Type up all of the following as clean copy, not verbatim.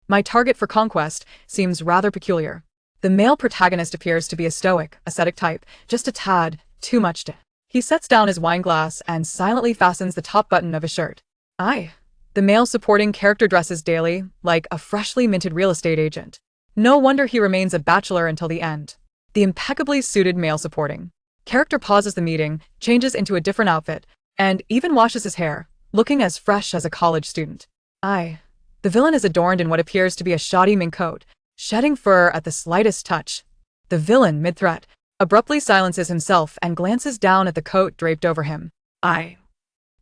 My target for conquest seems rather peculiar. The male protagonist appears to be a stoic, ascetic type, just a tad too much to. He sets down his wine glass and silently fastens the top button of his shirt. The male supporting character dresses daily, like a freshly minted real estate agent. No wonder he remains a bachelor until the end. The impeccably suited male supporting character pauses the meeting, changes into a different outfit, and even washes his hair, looking as fresh as a college student. The villain is adorned in what appears to be a shoddy mink coat, shedding fur at the slightest touch. The villain, mid-threat, abruptly silences himself and glances down at the coat draped over him.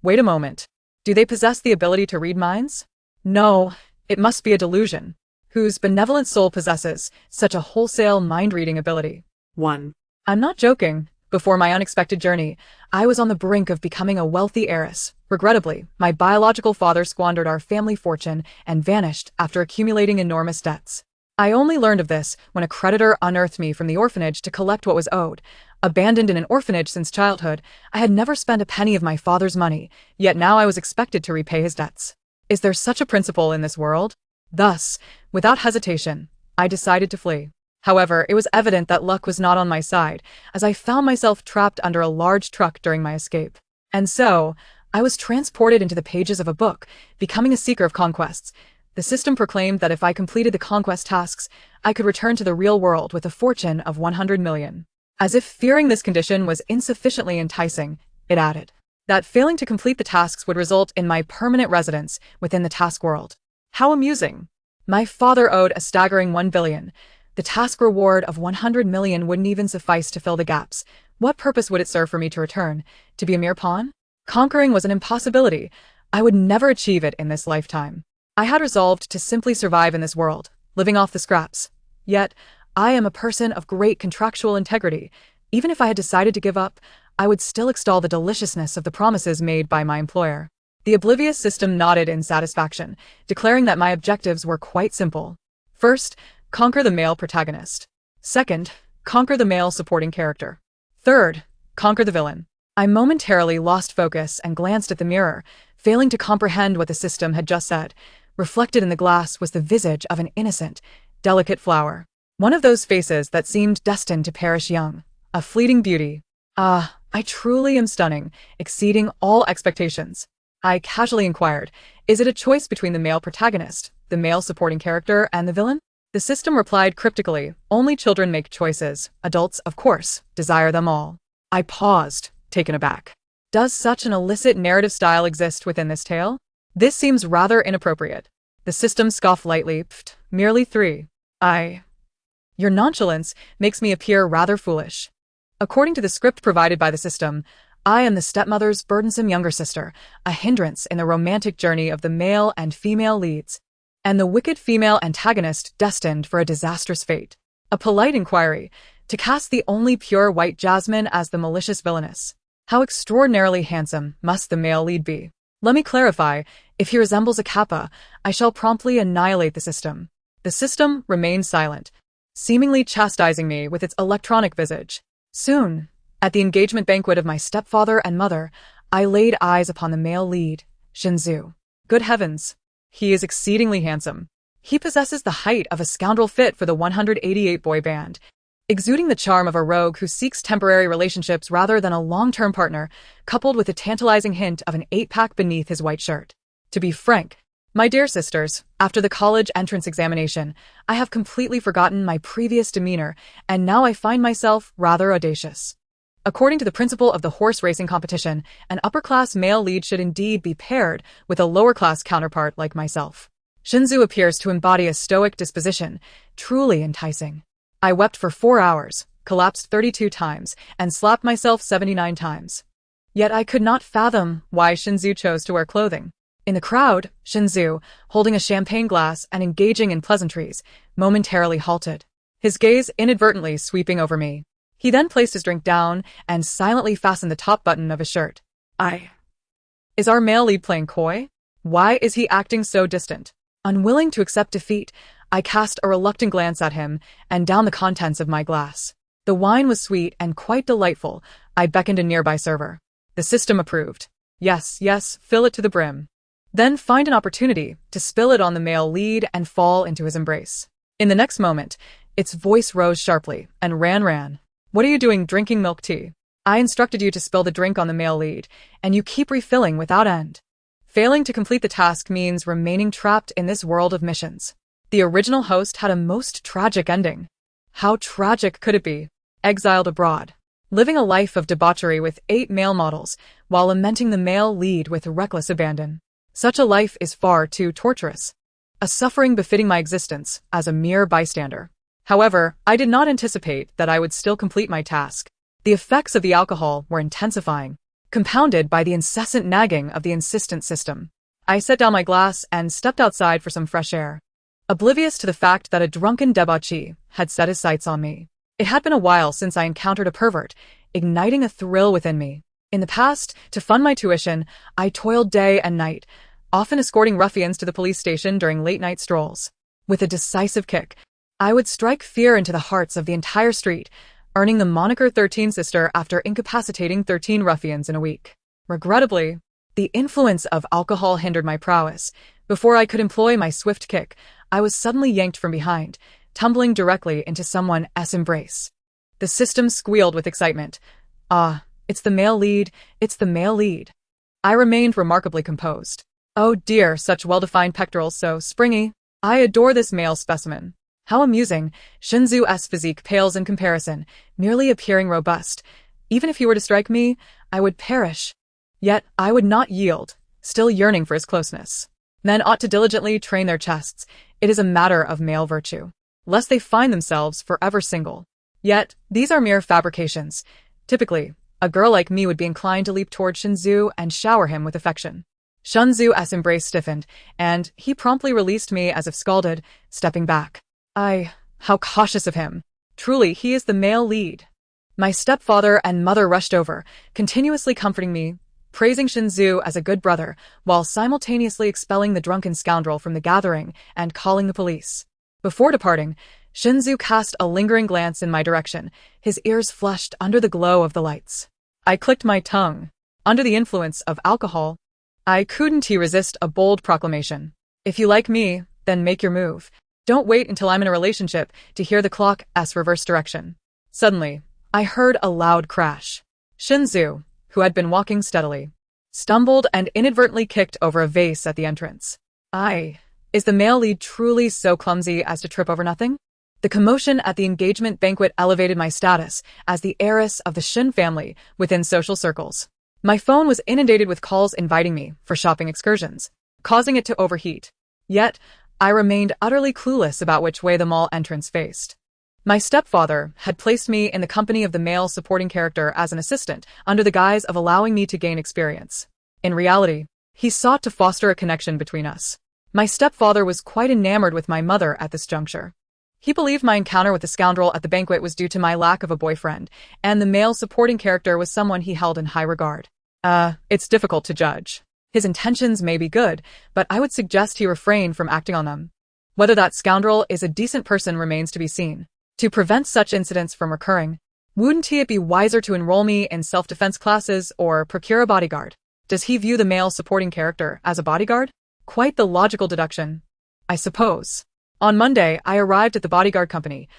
Wait a moment. Do they possess the ability to read minds? No, it must be a delusion. Whose benevolent soul possesses such a wholesale mind-reading ability? 1. I'm not joking. Before my unexpected journey, I was on the brink of becoming a wealthy heiress. Regrettably, my biological father squandered our family fortune and vanished after accumulating enormous debts. I only learned of this when a creditor unearthed me from the orphanage to collect what was owed. Abandoned in an orphanage since childhood, I had never spent a penny of my father's money, yet now I was expected to repay his debts. Is there such a principle in this world? Thus, without hesitation, I decided to flee. However, it was evident that luck was not on my side, as I found myself trapped under a large truck during my escape. And so, I was transported into the pages of a book, becoming a seeker of conquests. The system proclaimed that if I completed the conquest tasks, I could return to the real world with a fortune of 100 million. As if fearing this condition was insufficiently enticing, it added that failing to complete the tasks would result in my permanent residence within the task world. How amusing! My father owed a staggering 1 billion. The task reward of 100 million wouldn't even suffice to fill the gaps. What purpose would it serve for me to return? To be a mere pawn? Conquering was an impossibility. I would never achieve it in this lifetime. I had resolved to simply survive in this world, living off the scraps. Yet, I am a person of great contractual integrity. Even if I had decided to give up, I would still extol the deliciousness of the promises made by my employer. The oblivious system nodded in satisfaction, declaring that my objectives were quite simple. First, conquer the male protagonist. Second, conquer the male supporting character. Third, conquer the villain. I momentarily lost focus and glanced at the mirror, failing to comprehend what the system had just said. Reflected in the glass was the visage of an innocent, delicate flower. One of those faces that seemed destined to perish young. A fleeting beauty. I truly am stunning, exceeding all expectations. I casually inquired, is it a choice between the male protagonist, the male supporting character, and the villain? The system replied cryptically, only children make choices. Adults, of course, desire them all. I paused, taken aback. Does such an illicit narrative style exist within this tale? This seems rather inappropriate. The system scoffed lightly, merely 3. Your nonchalance makes me appear rather foolish. According to the script provided by the system, I am the stepmother's burdensome younger sister, a hindrance in the romantic journey of the male and female leads, and the wicked female antagonist destined for a disastrous fate. A polite inquiry, to cast the only pure white Jasmine as the malicious villainess. How extraordinarily handsome must the male lead be? Let me clarify, if he resembles a kappa, I shall promptly annihilate the system. The system remained silent, seemingly chastising me with its electronic visage. Soon, at the engagement banquet of my stepfather and mother, I laid eyes upon the male lead, Shinzu. Good heavens! He is exceedingly handsome. He possesses the height of a scoundrel fit for the 188 boy band, exuding the charm of a rogue who seeks temporary relationships rather than a long-term partner, coupled with a tantalizing hint of an 8-pack beneath his white shirt. To be frank, my dear sisters, after the college entrance examination, I have completely forgotten my previous demeanor, and now I find myself rather audacious. According to the principle of the horse racing competition, an upper-class male lead should indeed be paired with a lower-class counterpart like myself. Shinzu appears to embody a stoic disposition, truly enticing. I wept for 4 hours, collapsed 32 times, and slapped myself 79 times. Yet I could not fathom why Shinzu chose to wear clothing. In the crowd, Shinzu, holding a champagne glass and engaging in pleasantries, momentarily halted, his gaze inadvertently sweeping over me. He then placed his drink down and silently fastened the top button of his shirt. Is our male lead playing coy? Why is he acting so distant? Unwilling to accept defeat, I cast a reluctant glance at him and down the contents of my glass. The wine was sweet and quite delightful. I beckoned a nearby server. The system approved. Yes, fill it to the brim. then find an opportunity to spill it on the male lead and fall into his embrace. In the next moment, its voice rose sharply and ran. What are you doing drinking milk tea? I instructed you to spill the drink on the male lead, and you keep refilling without end. Failing to complete the task means remaining trapped in this world of missions. The original host had a most tragic ending. How tragic could it be? Exiled abroad, living a life of debauchery with 8 male models, while lamenting the male lead with reckless abandon. Such a life is far too torturous. A suffering befitting my existence as a mere bystander. However, I did not anticipate that I would still complete my task. The effects of the alcohol were intensifying, compounded by the incessant nagging of the insistent system. I set down my glass and stepped outside for some fresh air, oblivious to the fact that a drunken debauchee had set his sights on me. It had been a while since I encountered a pervert, igniting a thrill within me. In the past, to fund my tuition, I toiled day and night, often escorting ruffians to the police station during late-night strolls. With a decisive kick, I would strike fear into the hearts of the entire street, earning the moniker 13 Sister after incapacitating 13 ruffians in a week. Regrettably, the influence of alcohol hindered my prowess. Before I could employ my swift kick, I was suddenly yanked from behind, tumbling directly into someone's embrace. The system squealed with excitement. Ah, it's the male lead, it's the male lead. I remained remarkably composed. Oh dear, such well-defined pectorals, so springy. I adore this male specimen. How amusing. Shinzu's physique pales in comparison, merely appearing robust. Even if he were to strike me, I would perish. Yet I would not yield, still yearning for his closeness. Men ought to diligently train their chests. It is a matter of male virtue, lest they find themselves forever single. Yet, these are mere fabrications. Typically, a girl like me would be inclined to leap toward Shinzu and shower him with affection. Shinzu's embrace stiffened, and he promptly released me as if scalded, stepping back. How cautious of him. Truly, he is the male lead. My stepfather and mother rushed over, continuously comforting me, praising Shinzu as a good brother, while simultaneously expelling the drunken scoundrel from the gathering and calling the police. Before departing, Shinzu cast a lingering glance in my direction, his ears flushed under the glow of the lights. I clicked my tongue. Under the influence of alcohol, I couldn't resist a bold proclamation. If you like me, then make your move. Don't wait until I'm in a relationship to hear the clock's reverse direction. Suddenly, I heard a loud crash. Shinzu, who had been walking steadily, stumbled and inadvertently kicked over a vase at the entrance. Is the male lead truly so clumsy as to trip over nothing? The commotion at the engagement banquet elevated my status as the heiress of the Shin family within social circles. My phone was inundated with calls inviting me for shopping excursions, causing it to overheat. Yet, I remained utterly clueless about which way the mall entrance faced. My stepfather had placed me in the company of the male supporting character as an assistant under the guise of allowing me to gain experience. In reality, he sought to foster a connection between us. My stepfather was quite enamored with my mother at this juncture. He believed my encounter with the scoundrel at the banquet was due to my lack of a boyfriend, and the male supporting character was someone he held in high regard. It's difficult to judge. His intentions may be good, but I would suggest he refrain from acting on them. Whether that scoundrel is a decent person remains to be seen. To prevent such incidents from recurring, wouldn't it be wiser to enroll me in self-defense classes or procure a bodyguard? Does he view the male supporting character as a bodyguard? Quite the logical deduction, I suppose. On Monday, I arrived at the bodyguard company.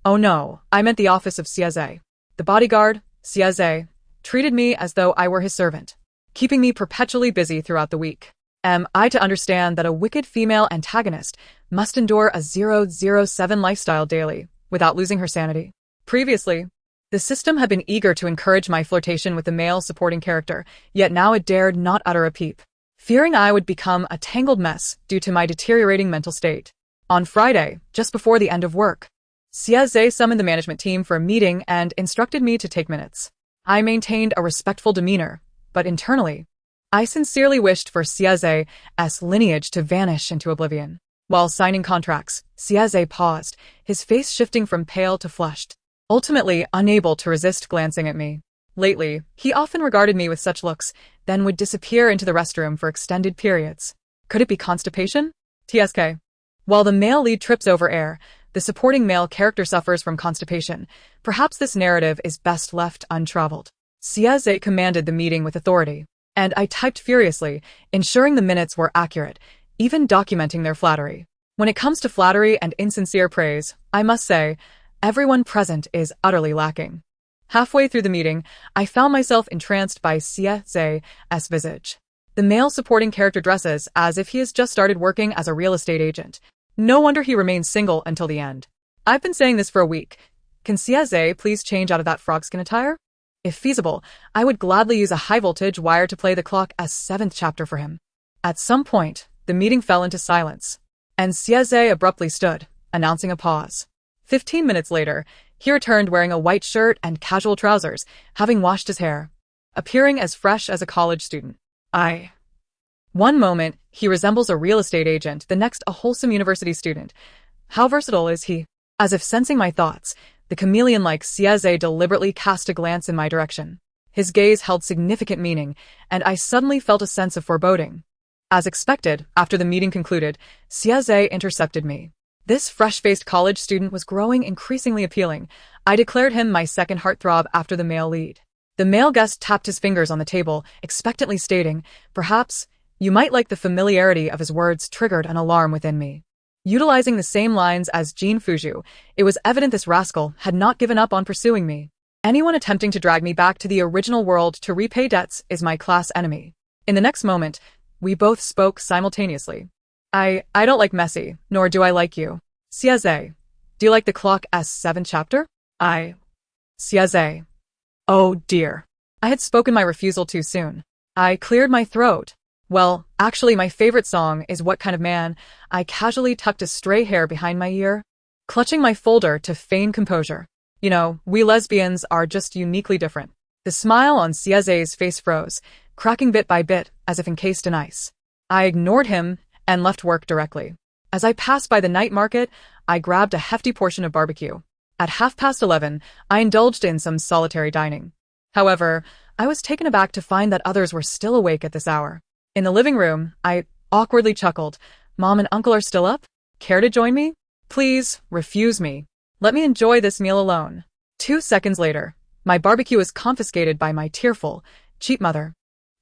Oh no, I meant the office of Sieze. The bodyguard, Sieze, treated me as though I were his servant, keeping me perpetually busy throughout the week. Am I to understand that a wicked female antagonist must endure a 007 lifestyle daily without losing her sanity? Previously, the system had been eager to encourage my flirtation with the male supporting character, yet now it dared not utter a peep, fearing I would become a tangled mess due to my deteriorating mental state. On Friday, just before the end of work, Sieze summoned the management team for a meeting and instructed me to take minutes. I maintained a respectful demeanor, but internally, I sincerely wished for Sieze's lineage to vanish into oblivion. While signing contracts, Sieze paused, his face shifting from pale to flushed, ultimately unable to resist glancing at me. Lately, he often regarded me with such looks, then would disappear into the restroom for extended periods. Could it be constipation? TSK. While the male lead trips over air, the supporting male character suffers from constipation. Perhaps this narrative is best left untraveled. Sieze commanded the meeting with authority. and I typed furiously, ensuring the minutes were accurate, even documenting their flattery. When it comes to flattery and insincere praise, I must say, everyone present is utterly lacking. Halfway through the meeting, I found myself entranced by Xie's visage. The male supporting character dresses as if he has just started working as a real estate agent. No wonder he remains single until the end. I've been saying this for a week. Can Xie please change out of that frogskin attire? If feasible, I would gladly use a high-voltage wire to play the clock as 7th chapter for him. At some point, the meeting fell into silence, and Xie abruptly stood, announcing a pause. 15 minutes later, he returned wearing a white shirt and casual trousers, having washed his hair, appearing as fresh as a college student. One moment, he resembles a real estate agent, the next a wholesome university student. How versatile is he? As if sensing my thoughts, the chameleon-like Xie deliberately cast a glance in my direction. His gaze held significant meaning, and I suddenly felt a sense of foreboding. As expected, after the meeting concluded, Xie intercepted me. This fresh-faced college student was growing increasingly appealing. I declared him my second heartthrob after the male lead. The male guest tapped his fingers on the table, expectantly stating, "Perhaps, you might like." The familiarity of his words triggered an alarm within me. Utilizing the same lines as Jean Fuju, it was evident this rascal had not given up on pursuing me. Anyone attempting to drag me back to the original world to repay debts is my class enemy. In the next moment, we both spoke simultaneously. I don't like messy, nor do I like you. Xie, do you like the clock S7 chapter? Xie. Oh dear. I had spoken my refusal too soon. I cleared my throat. Well, actually my favorite song is What Kind of Man. I casually tucked a stray hair behind my ear, clutching my folder to feign composure. You know, we lesbians are just uniquely different. The smile on Xie's face froze, cracking bit by bit as if encased in ice. I ignored him and left work directly. As I passed by the night market, I grabbed a hefty portion of barbecue. At 11:30, I indulged in some solitary dining. However, I was taken aback to find that others were still awake at this hour. In the living room, I awkwardly chuckled. Mom and Uncle are still up? Care to join me? Please, refuse me. Let me enjoy this meal alone. 2 seconds later, my barbecue was confiscated by my tearful, cheap mother,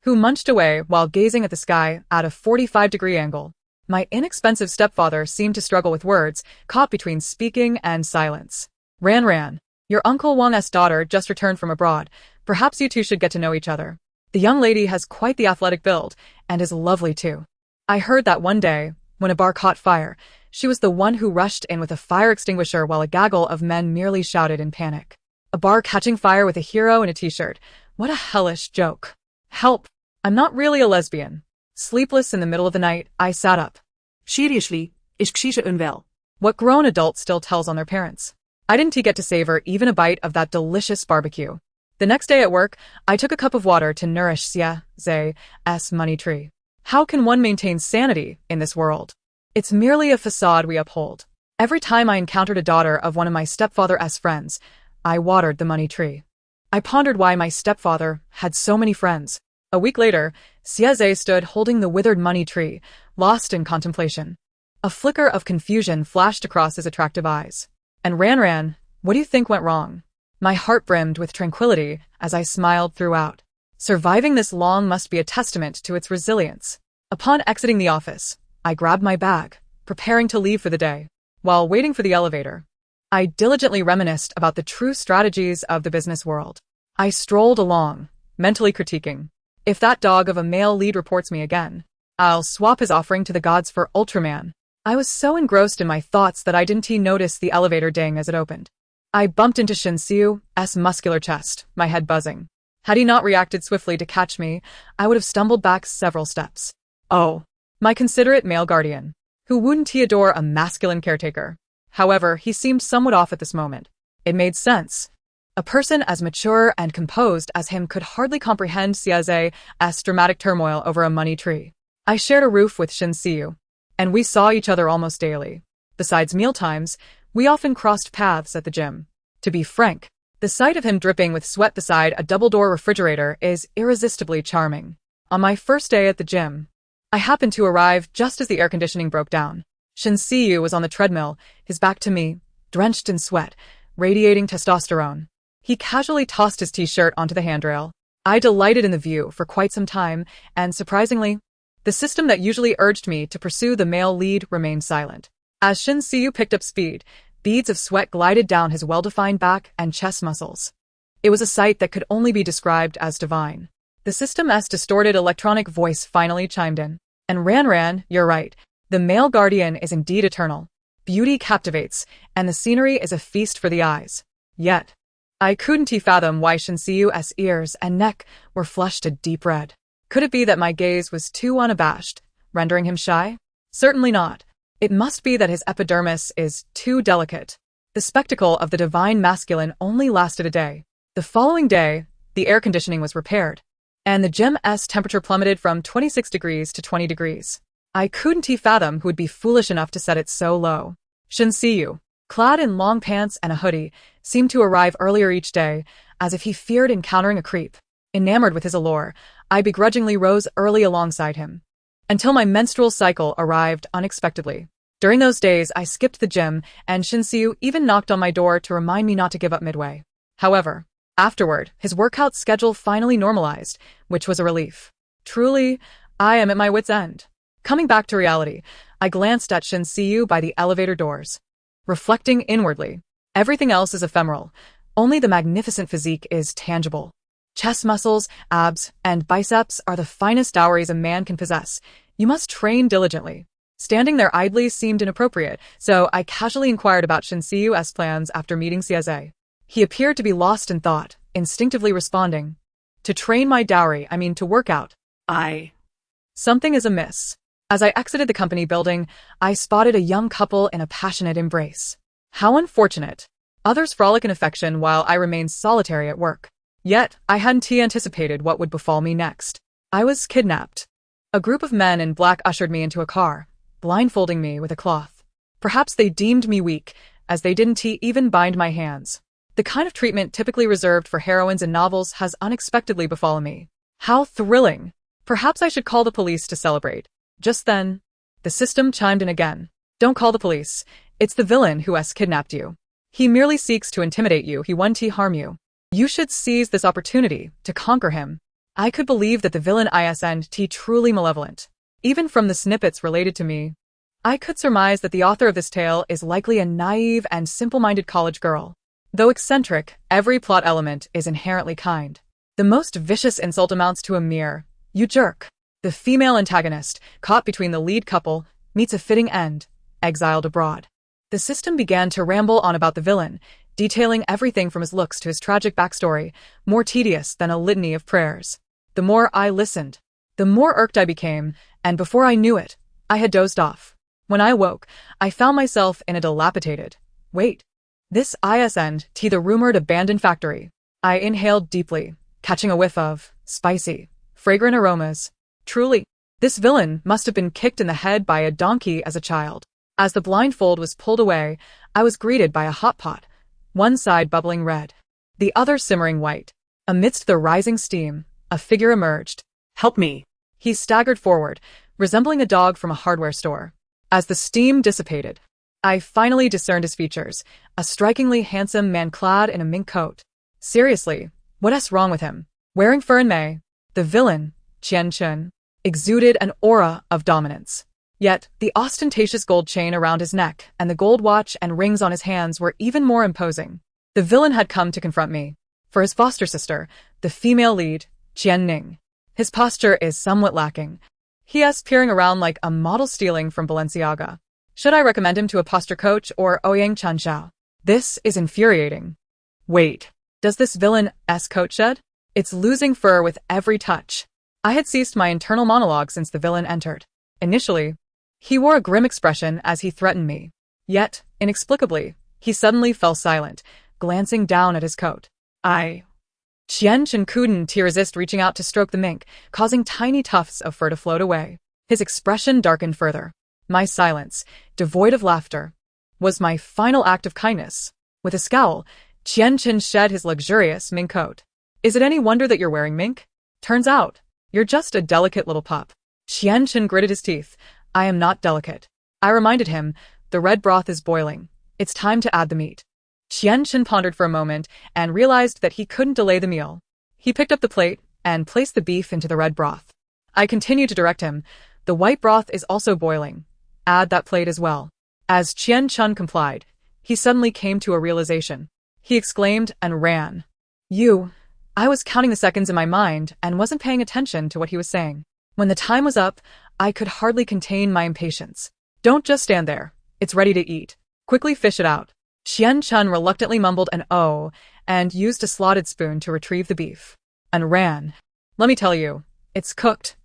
who munched away while gazing at the sky at a 45-degree angle. My inexpensive stepfather seemed to struggle with words, caught between speaking and silence. Ran, your Uncle Wang's daughter just returned from abroad. Perhaps you two should get to know each other. The young lady has quite the athletic build, and is lovely too. I heard that one day, when a bar caught fire, she was the one who rushed in with a fire extinguisher while a gaggle of men merely shouted in panic. A bar catching fire with a hero in a t-shirt. What a hellish joke. Help! I'm not really a lesbian. Sleepless in the middle of the night, I sat up. Seriously, is Xie unwell? What grown adult still tells on their parents? I didn't get to savor even a bite of that delicious barbecue. The next day at work, I took a cup of water to nourish Xie's money tree. How can one maintain sanity in this world? It's merely a facade we uphold. Every time I encountered a daughter of one of my stepfather's friends, I watered the money tree. I pondered why my stepfather had so many friends. A week later, Xie stood holding the withered money tree, lost in contemplation. A flicker of confusion flashed across his attractive eyes. And Ran, what do you think went wrong? My heart brimmed with tranquility as I smiled throughout. Surviving this long must be a testament to its resilience. Upon exiting the office, I grabbed my bag, preparing to leave for the day. While waiting for the elevator, I diligently reminisced about the true strategies of the business world. I strolled along, mentally critiquing. If that dog of a male lead reports me again, I'll swap his offering to the gods for Ultraman. I was so engrossed in my thoughts that I didn't notice the elevator ding as it opened. I bumped into Shinsiu's muscular chest, my head buzzing. Had he not reacted swiftly to catch me, I would have stumbled back several steps. Oh, my considerate male guardian, who wouldn't adore a masculine caretaker. However, he seemed somewhat off at this moment. It made sense. A person as mature and composed as him could hardly comprehend Xie's dramatic turmoil over a money tree. I shared a roof with Shinsiu, and we saw each other almost daily. Besides mealtimes, we often crossed paths at the gym. To be frank, the sight of him dripping with sweat beside a double-door refrigerator is irresistibly charming. On my first day at the gym, I happened to arrive just as the air conditioning broke down. Shinsiu was on the treadmill, his back to me, drenched in sweat, radiating testosterone. He casually tossed his t-shirt onto the handrail. I delighted in the view for quite some time, and surprisingly, the system that usually urged me to pursue the male lead remained silent. As Shin Siyu picked up speed, beads of sweat glided down his well-defined back and chest muscles. It was a sight that could only be described as divine. The system's distorted electronic voice finally chimed in. And Ran, you're right. The male guardian is indeed eternal. Beauty captivates, and the scenery is a feast for the eyes. Yet, I couldn't fathom why Shin Siyu's ears and neck were flushed a deep red. Could it be that my gaze was too unabashed, rendering him shy? Certainly not. It must be that his epidermis is too delicate. The spectacle of the divine masculine only lasted a day. The following day, the air conditioning was repaired, and the gym's temperature plummeted from 26 degrees to 20 degrees. I couldn't fathom who would be foolish enough to set it so low. Shin Siyu, clad in long pants and a hoodie, seemed to arrive earlier each day, as if he feared encountering a creep. Enamored with his allure, I begrudgingly rose early alongside him. Until my menstrual cycle arrived unexpectedly. During those days, I skipped the gym, and Shin Siyu even knocked on my door to remind me not to give up midway. However, afterward, his workout schedule finally normalized, which was a relief. Truly, I am at my wit's end. Coming back to reality, I glanced at Shin Siyu by the elevator doors. Reflecting inwardly, everything else is ephemeral. Only the magnificent physique is tangible. Chest muscles, abs, and biceps are the finest dowries a man can possess. You must train diligently. Standing there idly seemed inappropriate, so I casually inquired about Shin Siyu's plans after meeting Sieze. He appeared to be lost in thought, instinctively responding. To train my dowry, I mean to work out. Something is amiss. As I exited the company building, I spotted a young couple in a passionate embrace. How unfortunate. Others frolic in affection while I remain solitary at work. Yet, I hadn't anticipated what would befall me next. I was kidnapped. A group of men in black ushered me into a car, blindfolding me with a cloth. Perhaps they deemed me weak, as they didn't even bind my hands. The kind of treatment typically reserved for heroines in novels has unexpectedly befallen me. How thrilling! Perhaps I should call the police to celebrate. Just then, the system chimed in again. Don't call the police. It's the villain who has kidnapped you. He merely seeks to intimidate you, he won't harm you. You should seize this opportunity to conquer him. I could believe that the villain isn't truly malevolent. Even from the snippets related to me, I could surmise that the author of this tale is likely a naive and simple-minded college girl. Though eccentric, every plot element is inherently kind. The most vicious insult amounts to a mere, "You jerk." The female antagonist, caught between the lead couple, meets a fitting end, exiled abroad. The system began to ramble on about the villain, detailing everything from his looks to his tragic backstory, more tedious than a litany of prayers. The more I listened, the more irked I became, and before I knew it, I had dozed off. When I awoke, I found myself in a dilapidated, this isn't the rumored abandoned factory. I inhaled deeply, catching a whiff of spicy, fragrant aromas. Truly, this villain must have been kicked in the head by a donkey as a child. As the blindfold was pulled away, I was greeted by a hotpot, one side bubbling red, the other simmering white. Amidst the rising steam, a figure emerged. Help me. He staggered forward, resembling a dog from a hardware store. As the steam dissipated, I finally discerned his features, a strikingly handsome man clad in a mink coat. Seriously, what's wrong with him? Wearing fur in May, the villain, Qian Chun, exuded an aura of dominance. Yet, the ostentatious gold chain around his neck and the gold watch and rings on his hands were even more imposing. The villain had come to confront me. For his foster sister, the female lead, Qian Ning. His posture is somewhat lacking. He is peering around like a model stealing from Balenciaga. Should I recommend him to a posture coach or Ouyang Chanxiao? This is infuriating. Wait, does this villain's coat shed? It's losing fur with every touch. I had ceased my internal monologue since the villain entered. Initially, he wore a grim expression as he threatened me. Yet, inexplicably, he suddenly fell silent, glancing down at his coat. Qian Chen couldn't resist reaching out to stroke the mink, causing tiny tufts of fur to float away. His expression darkened further. My silence, devoid of laughter, was my final act of kindness. With a scowl, Qian Chen shed his luxurious mink coat. Is it any wonder that you're wearing mink? Turns out, you're just a delicate little pup. Qian Chen gritted his teeth. I am not delicate. I reminded him, the red broth is boiling. It's time to add the meat. Qian Chen pondered for a moment and realized that he couldn't delay the meal. He picked up the plate, and place the beef into the red broth. I continued to direct him. The white broth is also boiling. Add that plate as well. As Qian Chun complied, he suddenly came to a realization. He exclaimed and ran. I was counting the seconds in my mind and wasn't paying attention to what he was saying. When the time was up, I could hardly contain my impatience. Don't just stand there. It's ready to eat. Quickly fish it out. Qian Chun reluctantly mumbled an "oh" and used a slotted spoon to retrieve the beef. And ran. Let me tell you, it's cooked.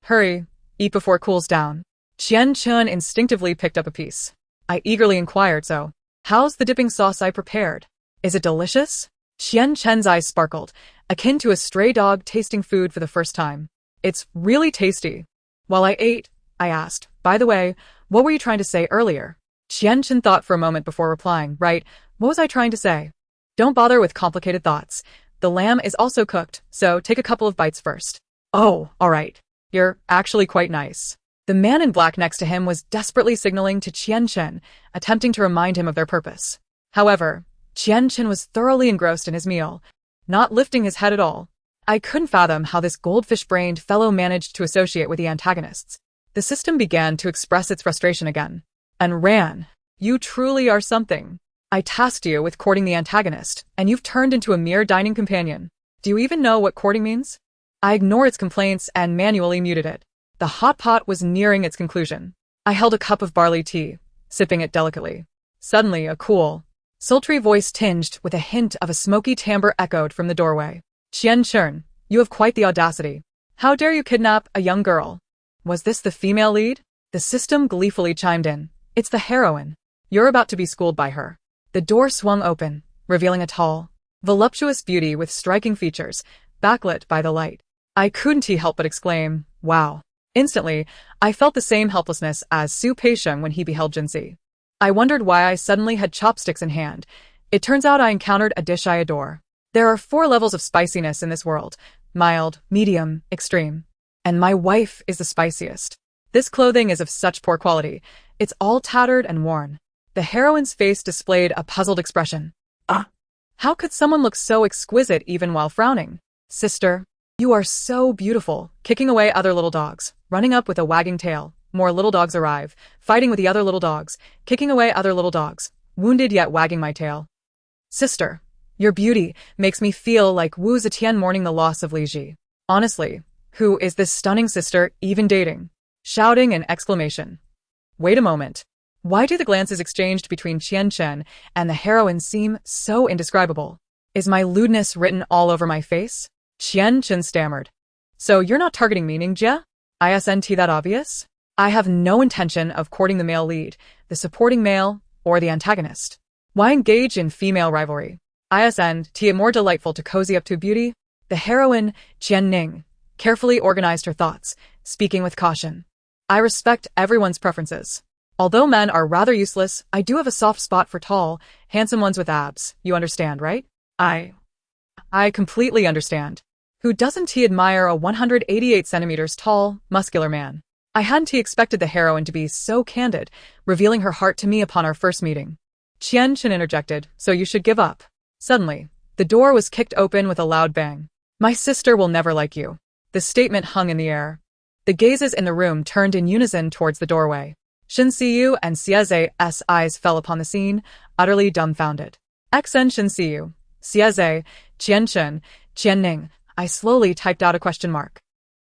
Hurry, eat before it cools down. Qian Chun instinctively picked up a piece. I eagerly inquired, so, how's the dipping sauce I prepared? Is it delicious? Qian Chen's eyes sparkled, akin to a stray dog tasting food for the first time. It's really tasty. While I ate, I asked, by the way, what were you trying to say earlier? Qian Chen thought for a moment before replying, right, what was I trying to say? Don't bother with complicated thoughts. The lamb is also cooked, so take a couple of bites first. Oh, all right. You're actually quite nice. The man in black next to him was desperately signaling to Qian Chen, attempting to remind him of their purpose. However, Qian Chen was thoroughly engrossed in his meal, not lifting his head at all. I couldn't fathom how this goldfish-brained fellow managed to associate with the antagonists. The system began to express its frustration again. And ran. You truly are something. I tasked you with courting the antagonist, and you've turned into a mere dining companion. Do you even know what courting means? I ignored its complaints and manually muted it. The hot pot was nearing its conclusion. I held a cup of barley tea, sipping it delicately. Suddenly, a cool, sultry voice tinged with a hint of a smoky timbre echoed from the doorway. Qian Chun, you have quite the audacity. How dare you kidnap a young girl? Was this the female lead? The system gleefully chimed in. It's the heroine. You're about to be schooled by her. The door swung open, revealing a tall, voluptuous beauty with striking features, backlit by the light. I couldn't help but exclaim, wow. Instantly, I felt the same helplessness as Su Peisheng when he beheld Jinxi. I wondered why I suddenly had chopsticks in hand. It turns out I encountered a dish I adore. There are 4 levels of spiciness in this world: mild, medium, extreme. And my wife is the spiciest. This clothing is of such poor quality. It's all tattered and worn. The heroine's face displayed a puzzled expression. How could someone look so exquisite even while frowning? Sister, you are so beautiful. Kicking away other little dogs, running up with a wagging tail. More little dogs arrive, fighting with the other little dogs, kicking away other little dogs, wounded yet wagging my tail. Sister, your beauty makes me feel like Wu Zetian mourning the loss of Li Ji. Honestly, who is this stunning sister even dating? Shouting and exclamation. Wait a moment. Why do the glances exchanged between Qian Chen and the heroine seem so indescribable? Is my lewdness written all over my face? Qian Chen stammered. So you're not targeting me, Ningjia? Isn't that obvious? I have no intention of courting the male lead, the supporting male, or the antagonist. Why engage in female rivalry? Isn't it more delightful to cozy up to beauty? The heroine, Qian Ning, carefully organized her thoughts, speaking with caution. I respect everyone's preferences. Although men are rather useless, I do have a soft spot for tall, handsome ones with abs. You understand, right? I completely understand. Who doesn't admire a 188 centimeters tall, muscular man? I hadn't expected the heroine to be so candid, revealing her heart to me upon our first meeting. Qian Chen interjected, so you should give up. Suddenly, the door was kicked open with a loud bang. My sister will never like you. The statement hung in the air. The gazes in the room turned in unison towards the doorway. Shen Xiyu and Xieze's eyes fell upon the scene, utterly dumbfounded. Xen Shen Xiyu, Xieze, Qian Chen, Qian Ning. I slowly typed out a question mark.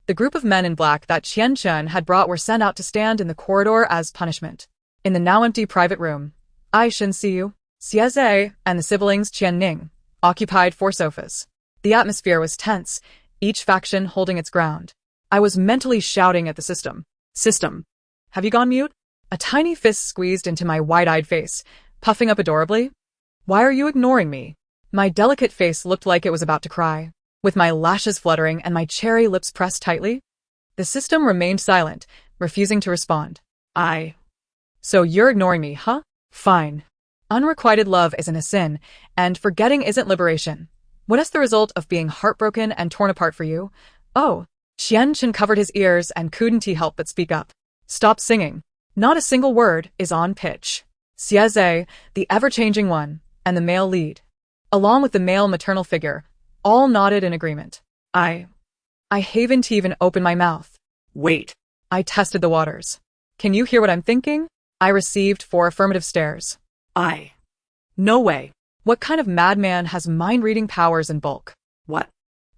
The group of men in black that Qian Chen had brought were sent out to stand in the corridor as punishment. In the now empty private room, I, Shen Xiyu, Xieze, and the siblings Qian Ning occupied 4 sofas. The atmosphere was tense, each faction holding its ground. I was mentally shouting at the system. System, have you gone mute? A tiny fist squeezed into my wide-eyed face, puffing up adorably. Why are you ignoring me? My delicate face looked like it was about to cry, with my lashes fluttering and my cherry lips pressed tightly. The system remained silent, refusing to respond. So you're ignoring me, huh? Fine. Unrequited love isn't a sin, and forgetting isn't liberation. What is the result of being heartbroken and torn apart for you? Oh. Qian Chen covered his ears and couldn't help but speak up. Stop singing. Not a single word is on pitch. Xieze, the ever-changing one, and the male lead, along with the male maternal figure, all nodded in agreement. I. I haven't even opened my mouth. Wait. I tested the waters. Can you hear what I'm thinking? I received 4 affirmative stares. I. No way. What kind of madman has mind-reading powers in bulk? What?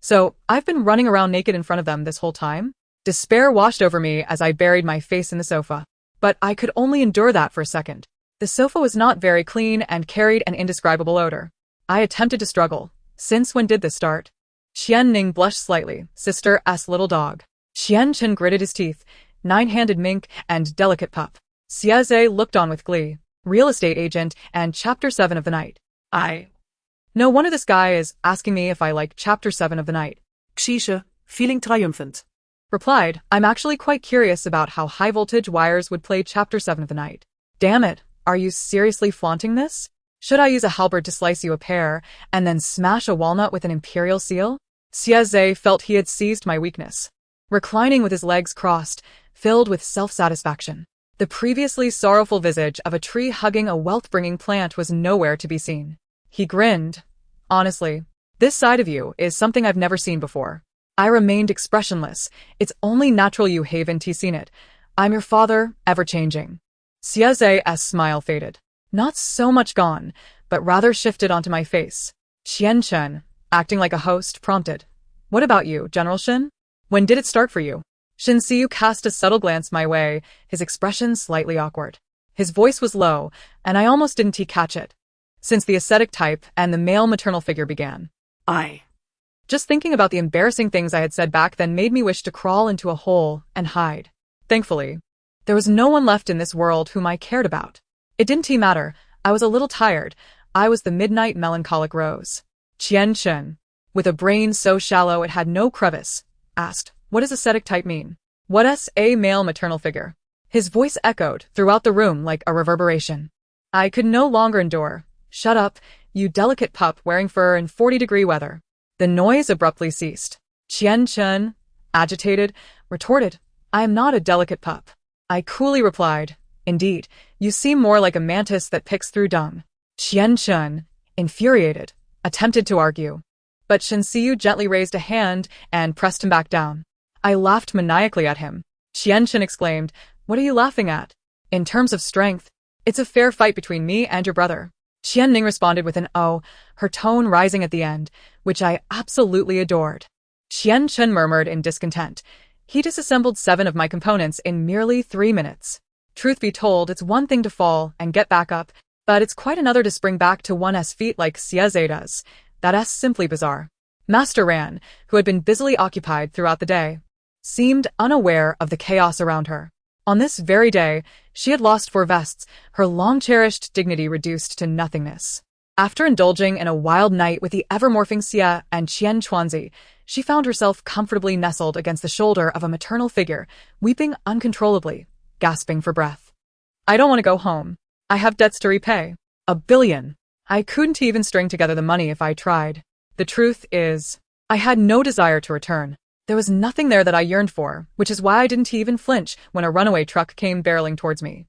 So, I've been running around naked in front of them this whole time? Despair washed over me as I buried my face in the sofa. But I could only endure that for a second. The sofa was not very clean and carried an indescribable odor. I attempted to struggle. Since when did this start? Xian Ning blushed slightly, sister's little dog. Xian Chen gritted his teeth, 9-handed mink and delicate pup. Xie Zhe looked on with glee, real estate agent and chapter 7 of the night. I. No wonder this guy is asking me if I like chapter 7 of the night. Xisha, feeling triumphant. Replied, I'm actually quite curious about how high voltage wires would play chapter 7 of the night. Damn it, are you seriously flaunting this? Should I use a halberd to slice you a pear and then smash a walnut with an imperial seal? Xie Zhe felt he had seized my weakness. Reclining with his legs crossed, filled with self-satisfaction. The previously sorrowful visage of a tree hugging a wealth-bringing plant was nowhere to be seen. He grinned. Honestly, this side of you is something I've never seen before. I remained expressionless. It's only natural you haven't seen it. I'm your father, ever-changing. Xie Zhe's smile faded. Not so much gone, but rather shifted onto my face. Qian Chen, acting like a host, prompted. What about you, General Shin? When did it start for you? Shin Siyu cast a subtle glance my way, his expression slightly awkward. His voice was low, and I almost didn't catch it. Since the ascetic type and the male maternal figure began. I. Just thinking about the embarrassing things I had said back then made me wish to crawl into a hole and hide. Thankfully, there was no one left in this world whom I cared about. It didn't matter. I was a little tired. I was the midnight melancholic rose. Qian Chen, with a brain so shallow it had no crevice, asked, what does ascetic type mean? What's a male maternal figure? His voice echoed throughout the room like a reverberation. I could no longer endure. Shut up, you delicate pup wearing fur in 40-degree weather. The noise abruptly ceased. Qian Chen, agitated, retorted, I am not a delicate pup. I coolly replied, indeed, you seem more like a mantis that picks through dung. Qian Chen, infuriated, attempted to argue. But Shin Siyu gently raised a hand and pressed him back down. I laughed maniacally at him. Qian Chen exclaimed, what are you laughing at? In terms of strength, it's a fair fight between me and your brother. Qian Ning responded with an oh, her tone rising at the end, which I absolutely adored. Qian Chen murmured in discontent. He disassembled 7 of my components in merely 3 minutes. Truth be told, it's one thing to fall and get back up, but it's quite another to spring back to one's feet like Xie Zhe does. That's simply bizarre. Master Ran, who had been busily occupied throughout the day, seemed unaware of the chaos around her. On this very day, she had lost 4 vests, her long-cherished dignity reduced to nothingness. After indulging in a wild night with the ever-morphing Xie and Qian Chuanzi, she found herself comfortably nestled against the shoulder of a maternal figure, weeping uncontrollably, gasping for breath. I don't want to go home. I have debts to repay. 1 billion. I couldn't even string together the money if I tried. The truth is, I had no desire to return. There was nothing there that I yearned for, which is why I didn't even flinch when a runaway truck came barreling towards me.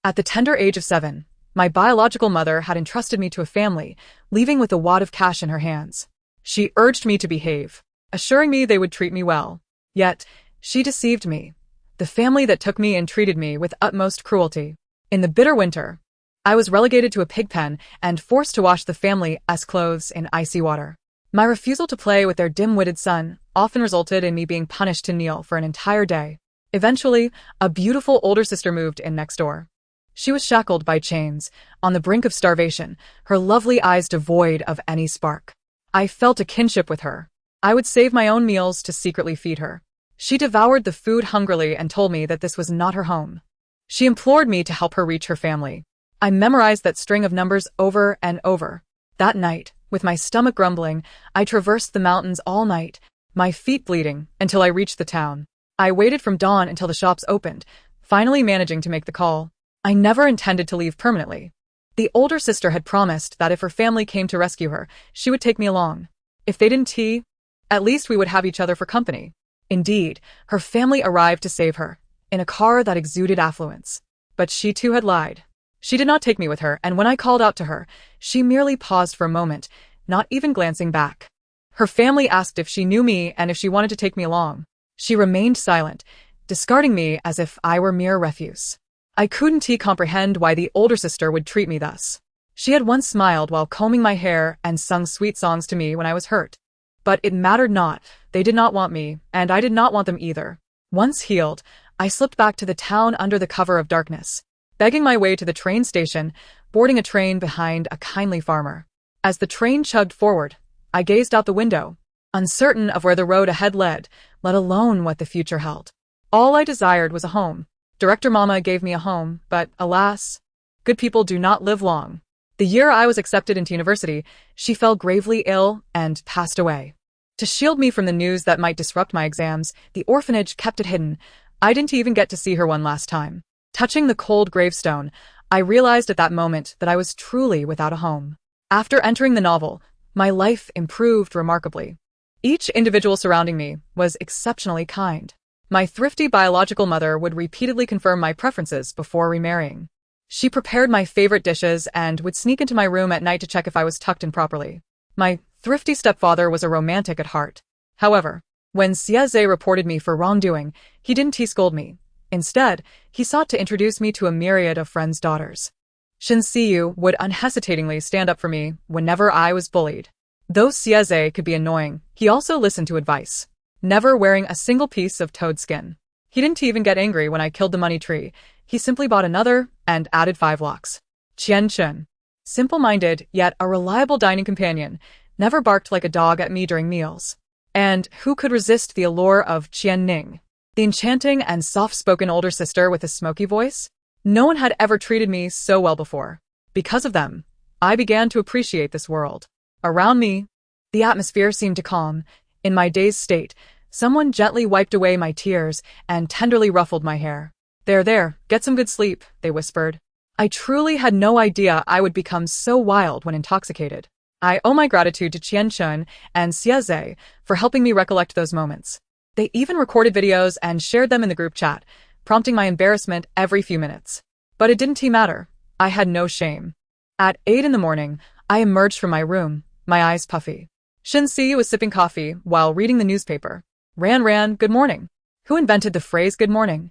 At the tender age of 7, my biological mother had entrusted me to a family, leaving with a wad of cash in her hands. She urged me to behave, assuring me they would treat me well. Yet, she deceived me. The family that took me and treated me with utmost cruelty. In the bitter winter, I was relegated to a pig pen and forced to wash the family's clothes in icy water. My refusal to play with their dim-witted son often resulted in me being punished to kneel for an entire day. Eventually, a beautiful older sister moved in next door. She was shackled by chains, on the brink of starvation, her lovely eyes devoid of any spark. I felt a kinship with her. I would save my own meals to secretly feed her. She devoured the food hungrily and told me that this was not her home. She implored me to help her reach her family. I memorized that string of numbers over and over. That night, with my stomach grumbling, I traversed the mountains all night, my feet bleeding, until I reached the town. I waited from dawn until the shops opened, finally managing to make the call. I never intended to leave permanently. The older sister had promised that if her family came to rescue her, she would take me along. If they didn't, at least we would have each other for company. Indeed, her family arrived to save her, in a car that exuded affluence. But she too had lied. She did not take me with her, and when I called out to her, she merely paused for a moment, not even glancing back. Her family asked if she knew me and if she wanted to take me along. She remained silent, discarding me as if I were mere refuse. I couldn't comprehend why the older sister would treat me thus. She had once smiled while combing my hair and sung sweet songs to me when I was hurt. But it mattered not. They did not want me, and I did not want them either. Once healed, I slipped back to the town under the cover of darkness, begging my way to the train station, boarding a train behind a kindly farmer. As the train chugged forward, I gazed out the window, uncertain of where the road ahead led, let alone what the future held. All I desired was a home. Director Mama gave me a home, but alas, good people do not live long. The year I was accepted into university, she fell gravely ill and passed away. To shield me from the news that might disrupt my exams, the orphanage kept it hidden. I didn't even get to see her one last time. Touching the cold gravestone, I realized at that moment that I was truly without a home. After entering the novel, my life improved remarkably. Each individual surrounding me was exceptionally kind. My thrifty biological mother would repeatedly confirm my preferences before remarrying. She prepared my favorite dishes and would sneak into my room at night to check if I was tucked in properly. My thrifty stepfather was a romantic at heart. However, when Sieze reported me for wrongdoing, he didn't scold me. Instead, he sought to introduce me to a myriad of friends' daughters. Shinsiyu would unhesitatingly stand up for me whenever I was bullied. Though Sieze could be annoying, he also listened to advice, never wearing a single piece of toad skin. He didn't even get angry when I killed the money tree. He simply bought another and added 5 locks. Qian Chun, simple-minded yet a reliable dining companion, never barked like a dog at me during meals. And who could resist the allure of Qian Ning, the enchanting and soft-spoken older sister with a smoky voice? No one had ever treated me so well before. Because of them, I began to appreciate this world. Around me, the atmosphere seemed to calm. In my dazed state, someone gently wiped away my tears and tenderly ruffled my hair. There, get some good sleep, they whispered. I truly had no idea I would become so wild when intoxicated. I owe my gratitude to Qian Chun and Sieze for helping me recollect those moments. They even recorded videos and shared them in the group chat, prompting my embarrassment every few minutes. But it didn't matter. I had no shame. At 8 in the morning, I emerged from my room, my eyes puffy. Shinsiyu was sipping coffee while reading the newspaper. Ran, good morning. Who invented the phrase good morning?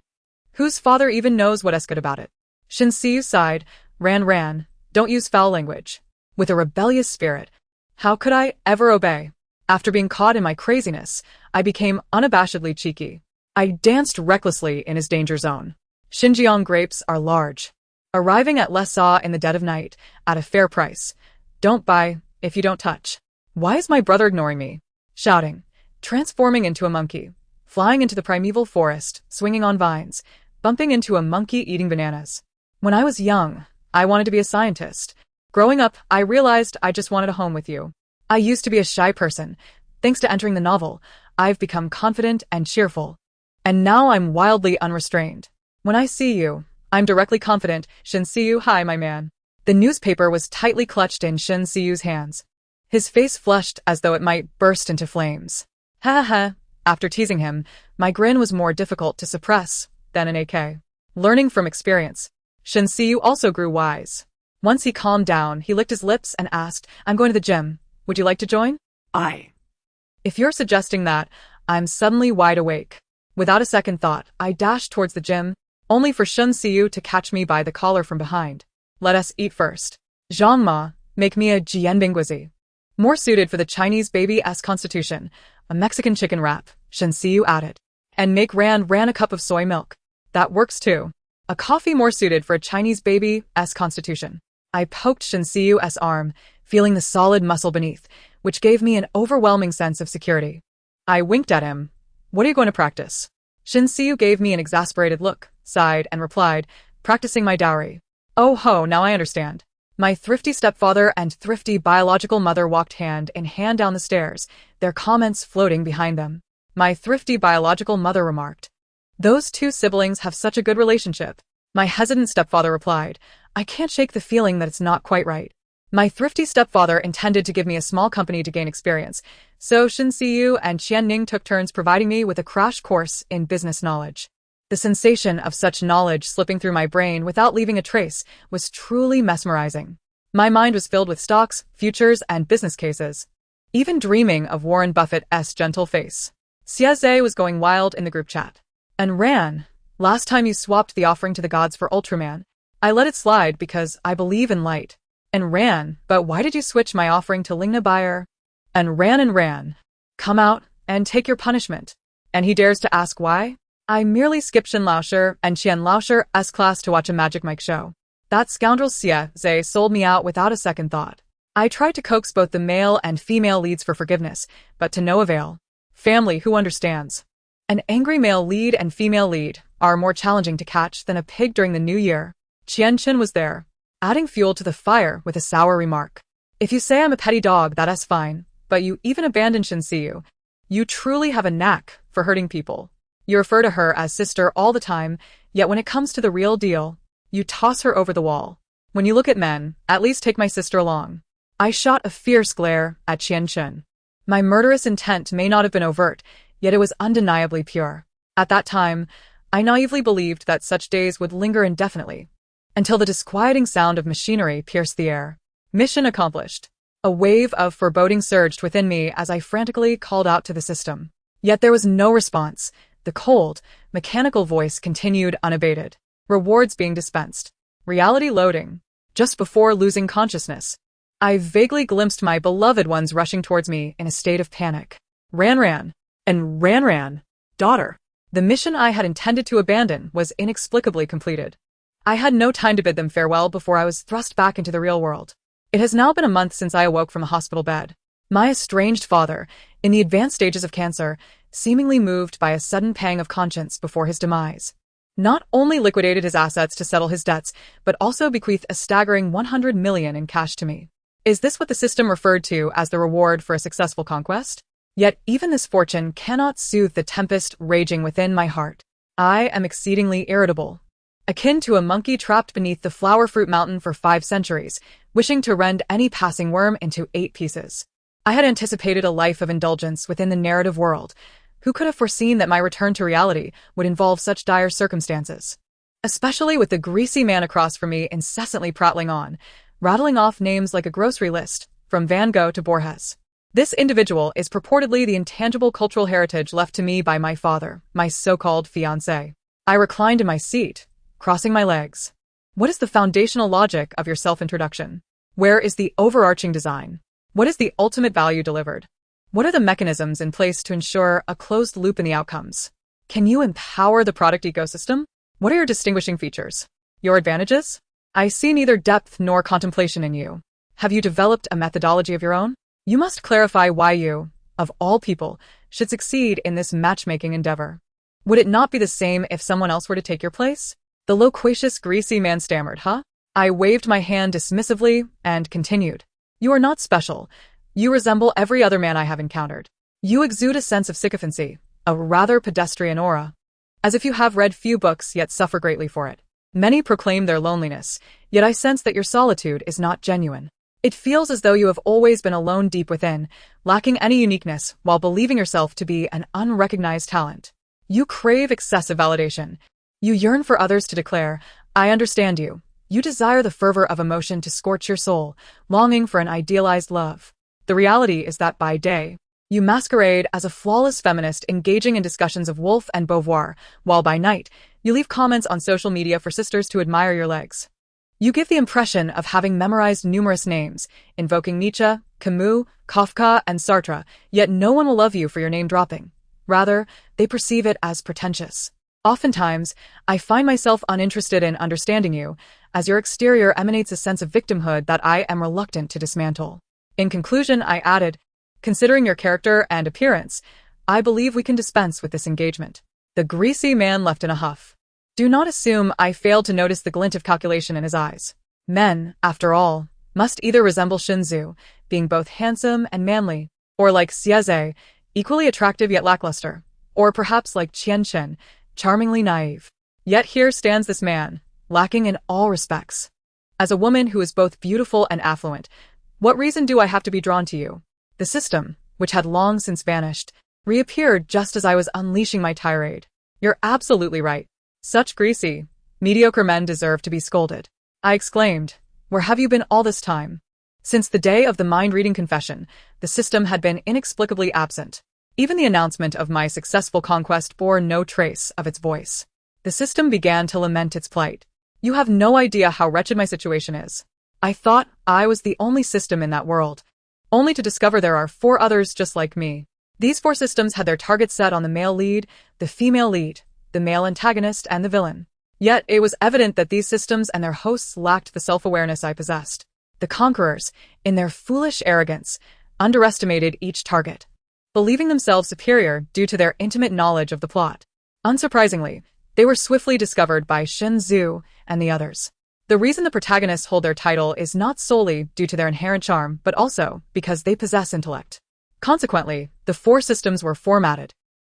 Whose father even knows what is good about it? Shinsiyu sighed. Ran, don't use foul language. With a rebellious spirit, how could I ever obey? After being caught in my craziness, I became unabashedly cheeky. I danced recklessly in his danger zone. Xinjiang grapes are large. Arriving at Lessa in the dead of night, at a fair price. Don't buy, if you don't touch. Why is my brother ignoring me? Shouting, transforming into a monkey, flying into the primeval forest, swinging on vines, bumping into a monkey eating bananas. When I was young, I wanted to be a scientist. Growing up, I realized I just wanted a home with you. I used to be a shy person. Thanks to entering the novel, I've become confident and cheerful. And now I'm wildly unrestrained. When I see you, I'm directly confident. Shinsiyu, hi, my man. The newspaper was tightly clutched in Shinsiyu's hands. His face flushed as though it might burst into flames. Ha. After teasing him, my grin was more difficult to suppress than an AK. Learning from experience, Shinsiyu also grew wise. Once he calmed down, he licked his lips and asked, I'm going to the gym. Would you like to join? If you're suggesting that, I'm suddenly wide awake. Without a second thought, I dashed towards the gym, only for Shinsiyu to catch me by the collar from behind. Let us eat first. Zhang Ma, make me a jianbingguizi. More suited for the Chinese baby-s constitution, a Mexican chicken wrap, Shinsiyu added. And make Ran a cup of soy milk. That works too. A coffee more suited for a Chinese baby-s constitution. I poked Shinsiyu's arm, feeling the solid muscle beneath, which gave me an overwhelming sense of security. I winked at him. What are you going to practice? Shinsiyu gave me an exasperated look, sighed, and replied, practicing my dowry. Oh ho, now I understand. My thrifty stepfather and thrifty biological mother walked hand in hand down the stairs, their comments floating behind them. My thrifty biological mother remarked, those two siblings have such a good relationship. My hesitant stepfather replied, I can't shake the feeling that it's not quite right. My thrifty stepfather intended to give me a small company to gain experience, so Shinsiyu and Qianning took turns providing me with a crash course in business knowledge. The sensation of such knowledge slipping through my brain without leaving a trace was truly mesmerizing. My mind was filled with stocks, futures, and business cases. even dreaming of Warren Buffett's gentle face. Xie was going wild in the group chat. And ran. Last time you swapped the offering to the gods for Ultraman, I let it slide because I believe in light. And ran, but why did you switch my offering to Lingna Buyer? And ran. Come out, and take your punishment. And he dares to ask why? I merely skipped Shen Laosher and Qian Laosher's class to watch a Magic Mike show. That scoundrel Xie sold me out without a second thought. I tried to coax both the male and female leads for forgiveness, but to no avail. Family who understands. An angry male lead and female lead are more challenging to catch than a pig during the new year. Qian Chen was there, adding fuel to the fire with a sour remark. If you say I'm a petty dog, that's fine, but you even abandon Shen Siyu. You truly have a knack for hurting people. You refer to her as sister all the time, yet when it comes to the real deal, you toss her over the wall. When you look at men, at least take my sister along. I shot a fierce glare at Qian Chen. My murderous intent may not have been overt, yet it was undeniably pure. At that time, I naively believed that such days would linger indefinitely, until the disquieting sound of machinery pierced the air. Mission accomplished. A wave of foreboding surged within me as I frantically called out to the system. Yet there was no response. The cold, mechanical voice continued unabated. Rewards being dispensed. Reality loading. Just before losing consciousness, I vaguely glimpsed my beloved ones rushing towards me in a state of panic. Ran. Daughter. The mission I had intended to abandon was inexplicably completed. I had no time to bid them farewell before I was thrust back into the real world. It has now been a month since I awoke from a hospital bed. My estranged father, in the advanced stages of cancer, seemingly moved by a sudden pang of conscience before his demise, not only liquidated his assets to settle his debts, but also bequeathed a staggering 100 million in cash to me. Is this what the system referred to as the reward for a successful conquest? Yet even this fortune cannot soothe the tempest raging within my heart. I am exceedingly irritable, akin to a monkey trapped beneath the flower fruit mountain for 5 centuries, wishing to rend any passing worm into 8 pieces. I had anticipated a life of indulgence within the narrative world. Who could have foreseen that my return to reality would involve such dire circumstances? Especially with the greasy man across from me incessantly prattling on, rattling off names like a grocery list, from Van Gogh to Borges. This individual is purportedly the intangible cultural heritage left to me by my father, my so-called fiancé. I reclined in my seat, crossing my legs. What is the foundational logic of your self-introduction? Where is the overarching design? What is the ultimate value delivered? What are the mechanisms in place to ensure a closed loop in the outcomes? Can you empower the product ecosystem? What are your distinguishing features? Your advantages? I see neither depth nor contemplation in you. Have you developed a methodology of your own? You must clarify why you, of all people, should succeed in this matchmaking endeavor. Would it not be the same if someone else were to take your place? The loquacious, greasy man stammered, huh? I waved my hand dismissively and continued. You are not special. You resemble every other man I have encountered. You exude a sense of sycophancy, a rather pedestrian aura. As if you have read few books yet suffer greatly for it. Many proclaim their loneliness, yet I sense that your solitude is not genuine. It feels as though you have always been alone deep within, lacking any uniqueness while believing yourself to be an unrecognized talent. You crave excessive validation. You yearn for others to declare, I understand you. You desire the fervor of emotion to scorch your soul, longing for an idealized love. The reality is that by day, you masquerade as a flawless feminist engaging in discussions of Woolf and Beauvoir, while by night, you leave comments on social media for sisters to admire your legs. You give the impression of having memorized numerous names, invoking Nietzsche, Camus, Kafka, and Sartre, yet no one will love you for your name dropping. Rather, they perceive it as pretentious. Oftentimes, I find myself uninterested in understanding you, as your exterior emanates a sense of victimhood that I am reluctant to dismantle. In conclusion, I added, considering your character and appearance, I believe we can dispense with this engagement. The greasy man left in a huff. Do not assume I failed to notice the glint of calculation in his eyes. Men, after all, must either resemble Shinzu, being both handsome and manly, or like Xie, equally attractive yet lackluster, or perhaps like Qian Chen, charmingly naive. Yet here stands this man, lacking in all respects. As a woman who is both beautiful and affluent, what reason do I have to be drawn to you? The system, which had long since vanished, reappeared just as I was unleashing my tirade. You're absolutely right. Such greasy, mediocre men deserve to be scolded. I exclaimed, where have you been all this time? Since the day of the mind-reading confession, the system had been inexplicably absent. Even the announcement of my successful conquest bore no trace of its voice. The system began to lament its plight. You have no idea how wretched my situation is. I thought I was the only system in that world, only to discover there are 4 others just like me. These 4 systems had their targets set on the male lead, the female lead, the male antagonist, and the villain. Yet it was evident that these systems and their hosts lacked the self-awareness I possessed. The conquerors, in their foolish arrogance, underestimated each target, believing themselves superior due to their intimate knowledge of the plot. Unsurprisingly, they were swiftly discovered by Shen Zhu and the others. The reason the protagonists hold their title is not solely due to their inherent charm, but also because they possess intellect. Consequently, the 4 systems were formatted,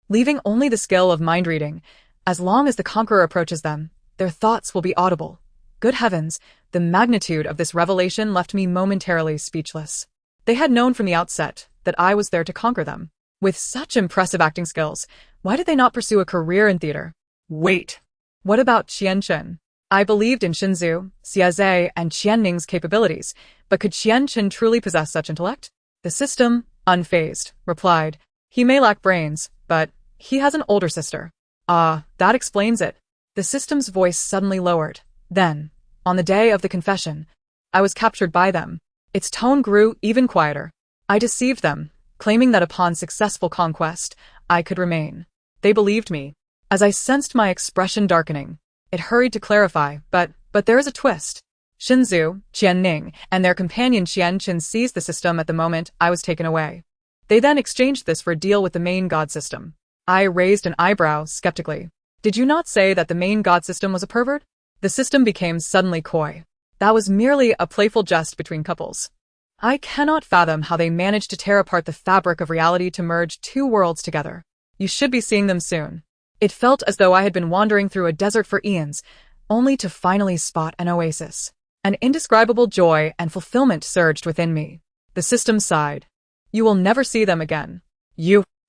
leaving only the skill of mind reading. As long as the conqueror approaches them, their thoughts will be audible. Good heavens, the magnitude of this revelation left me momentarily speechless. They had known from the outset that I was there to conquer them. With such impressive acting skills, why did they not pursue a career in theater? Wait. What about Qian Chen? I believed in Shinzu, Xiaze, and Qianning's capabilities, but could Qian Chen truly possess such intellect? The system, unfazed, replied, he may lack brains, but he has an older sister. Ah, that explains it. The system's voice suddenly lowered. Then, on the day of the confession, I was captured by them. Its tone grew even quieter. I deceived them, claiming that upon successful conquest, I could remain. They believed me. As I sensed my expression darkening, it hurried to clarify, but there is a twist. Shinzu, Qianning, and their companion Qian Chen seized the system at the moment I was taken away. They then exchanged this for a deal with the main god system. I raised an eyebrow skeptically. Did you not say that the main god system was a pervert? The system became suddenly coy. That was merely a playful jest between couples. I cannot fathom how they managed to tear apart the fabric of reality to merge 2 worlds together. You should be seeing them soon. It felt as though I had been wandering through a desert for eons, only to finally spot an oasis. An indescribable joy and fulfillment surged within me. The system sighed. You will never see them again.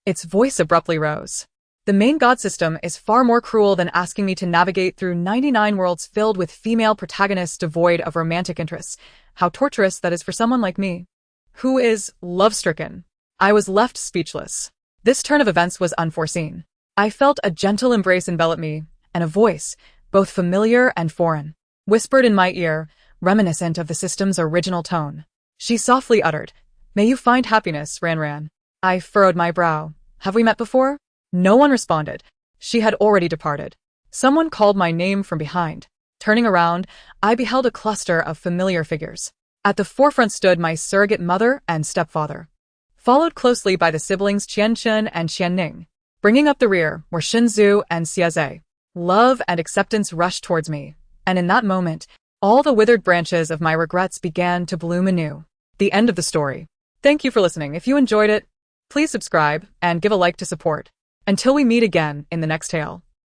Its voice abruptly rose. The main god system is far more cruel than asking me to navigate through 99 worlds filled with female protagonists devoid of romantic interests. How torturous that is for someone like me, who is love-stricken. I was left speechless. This turn of events was unforeseen. I felt a gentle embrace envelop me, and a voice, both familiar and foreign, whispered in my ear, reminiscent of the system's original tone. She softly uttered, "May you find happiness, Ran." I furrowed my brow. Have we met before? No one responded. She had already departed. Someone called my name from behind. Turning around, I beheld a cluster of familiar figures. At the forefront stood my surrogate mother and stepfather, followed closely by the siblings Qian Chen and Qianning. Bringing up the rear were Shinzu and Xiaze. Love and acceptance rushed towards me, and in that moment, all the withered branches of my regrets began to bloom anew. The end of the story. Thank you for listening. If you enjoyed it, please subscribe and give a like to support. Until we meet again in the next tale.